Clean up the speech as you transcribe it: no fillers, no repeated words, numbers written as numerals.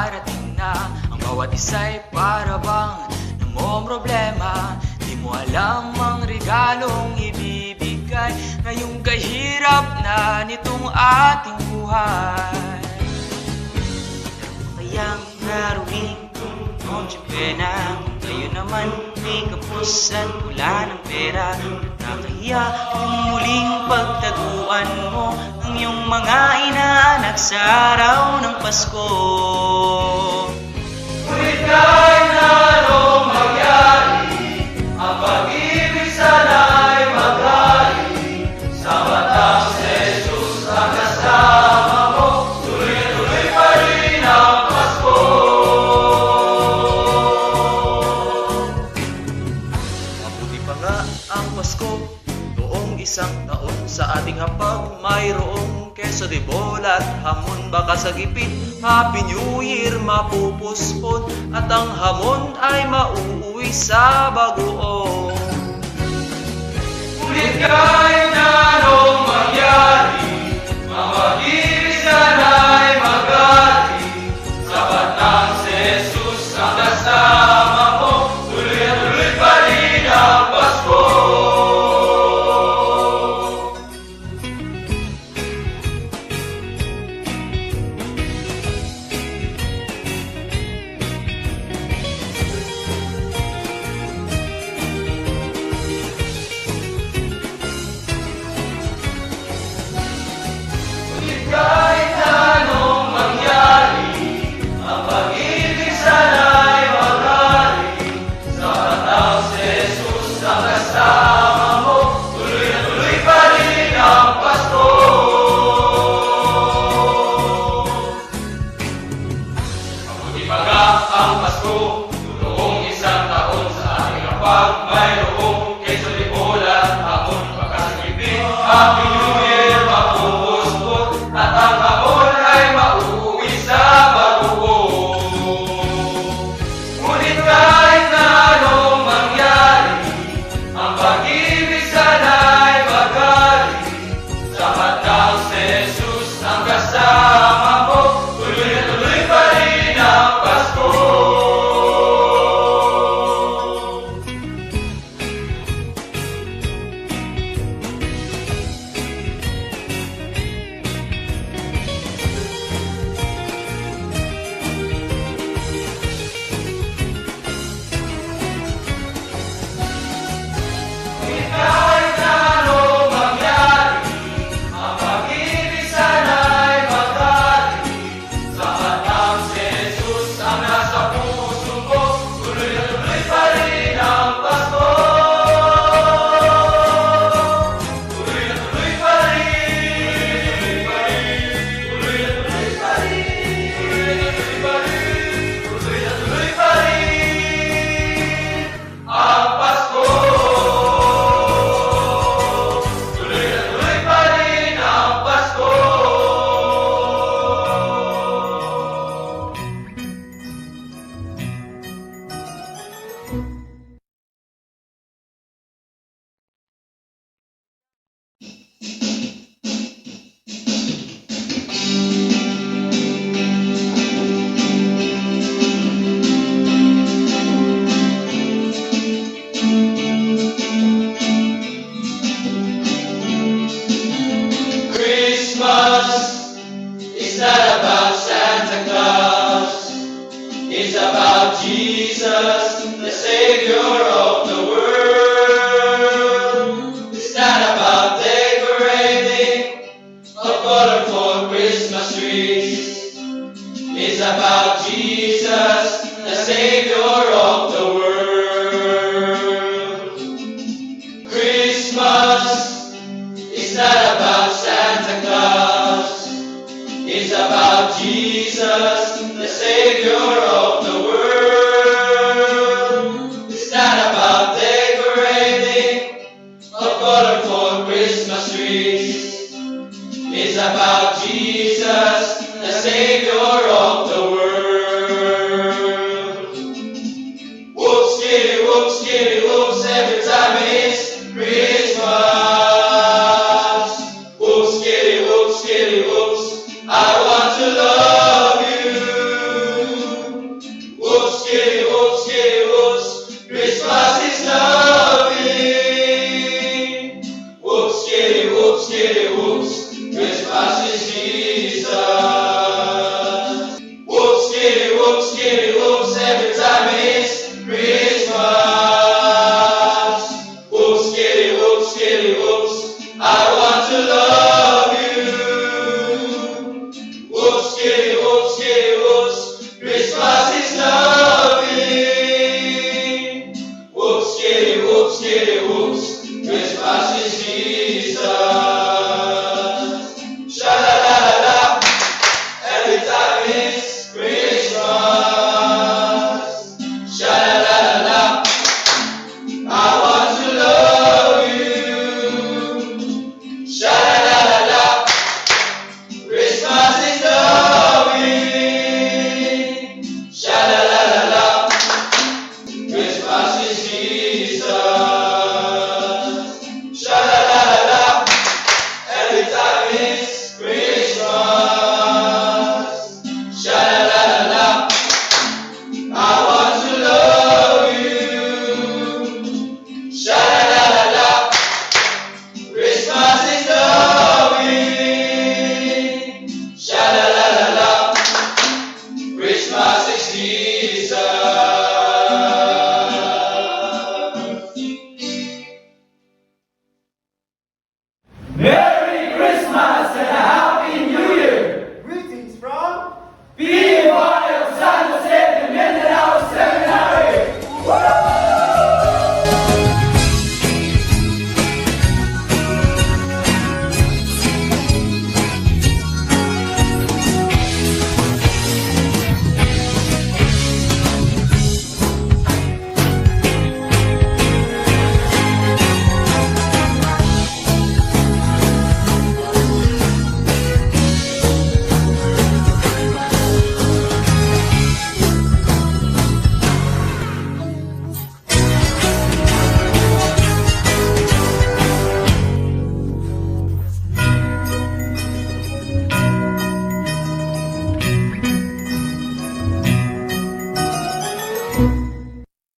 darating na. Ang bawat isa'y para bang namomroblema. Di mo alam ang regalong ibibigay ngayong kahirap na nitong ating buhay. Kayang naruing noche pena, kayo naman may kapos at wala ng pera. Nakakahiya kung muling pagtaguan mo ang iyong mga inaanak sa araw ng Pasko. Ngunit kahit na anong magyari, ang pag-ibig sana'y maghari. Sa batang si Jesus ang kasama mo, tuloy na tuloy pa rin ang Pasko. Mabuti pa nga ang Pasko, noong isang taon sa ating hapag mayroong keso de bola at hamon. Baka sa gipit Happy New Year mapupuspon at ang hamon ay mauuwi sa bagoong. Ngunit kahit na anong mangyari, ang pag-ibig sana'y maghari. Sa batang si Jesus ang kasama mo, tuloy na tuloy pa rin ang Pasko. Kahit na anong mangyari, ang pag-ibig sana'y maghari. Sa batang si Jesus ang kasama mo, tuloy na tuloy pa rin ang Pasko. Mabuti pa nga ang Pasko, noong isang taon sa ating hapag mayroong keso de bola at hamon. Pagkasagipin, Happy New Year mapupuspon at ang hamon ay mauuwi sa bagoong. Ngunit kahit na anong mangyari, ang pag-ibig sana'y maghari. Sa batang si Jesus ang kasama mo, tuloy na tuloy pa rin ang Pasko. Kahit na anong mangyari, ang pag-ibig sana'y maghari. Sa batang si Jesus ang nasa puso mo, tuloy na tuloy pa rin ang Pasko. Tuloy na tuloy pa rin. Tuloy na tuloy pa rin. Tuloy na tuloy pa rin ang Pasko. Tuloy na tuloy pa rin ang Pasko. Christmas is not about Santa Claus. It's about Jesus, the Savior of the world. It's not about decorating or colorful Christmas trees. It's about Jesus, the Savior of the world. Christmas is not about Santa Claus. It's about Jesus, the Savior of the world. It's not about decorating or colorful Christmas trees. It's about Jesus, the Savior of the world. Whoops, kitty, whoops, every time it's Christmas. Whoops, kitty, whoops, I want to love you. skitty whoops, Christmas is